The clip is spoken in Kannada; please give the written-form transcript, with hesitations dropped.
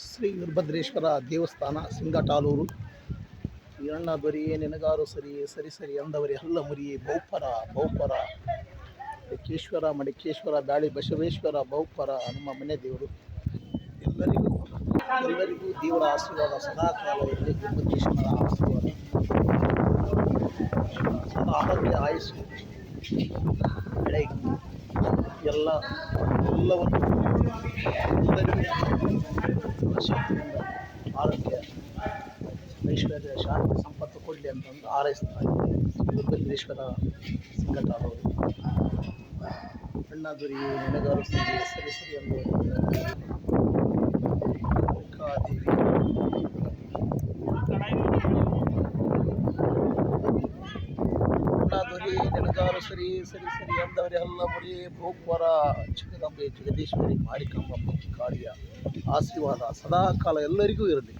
ಶ್ರೀ ವೀರಭದ್ರೇಶ್ವರ ದೇವಸ್ಥಾನ ಸಿಂಗಟಾಲೂರು. ಈರಣ್ಣ ದೊರೆಯೇ ನಿನಗಾರು ಸರಿಯೇ ಸರಿ ಸರಿ ಅಂದವರೇ ಹಲ್ಲ ಮುರಿಯೇ ಬಹುಪರ ಬಹುಪರ ಮಡಿಕೇಶ್ವರ ಮಡಿಕೇಶ್ವರ ಬ್ಯಾಳಿ ಬಸವೇಶ್ವರ ಬಹುಪರ ನಮ್ಮ ಮನೆ ದೇವರು. ಎಲ್ಲರಿಗೂ ದೇವರ ಆಶೀರ್ವಾದ ಸದಾಕಾಲ ಇರಲಿ. ವೀರಭದ್ರೇಶ್ವರ ಆಶೀರ್ವಾದ ಸದಾ ಆರೋಗ್ಯ ಆಯುಸ್ಸು ಬೆಳೆ ಎಲ್ಲವನ್ನು ಶಕ್ತಿಯಿಂದ ಆರೋಗ್ಯ ಐಶ್ವರ್ಯ ಶಾಂತಿ ಸಂಪತ್ತು ಕೊಡಲಿ ಅಂತಂದು ಹಾರೈಸ್ತಾರೆ ವೀರಭದ್ರೇಶ್ವರ ಸಿಂಗಟಾಲೂರು. ಅಣ್ಣ ದೊರೆಯೇ ನೆನೆಗಾರು ಸರಿ ಸರಿ ಸರಿ ಅಂದವರು ದೇವಿ ಅಣ್ಣ ದೊರೆಯೇ ನೆನೆಗಾರು ಸರಿ ಸರಿ ಸರಿ ಅಂದವರೇ ಹಲ್ಲ ಮುರಿಯೇ ಬಹುಪರ ಜಗದಂಬೆ ಜಗದೀಶ್ವರಿ ಮಾರಿಕಾಂಬ ಕಾಳಿಯ ಆಶೀರ್ವಾದ ಸದಾಕಾಲ ಎಲ್ಲರಿಗೂ ಇರಲಿ.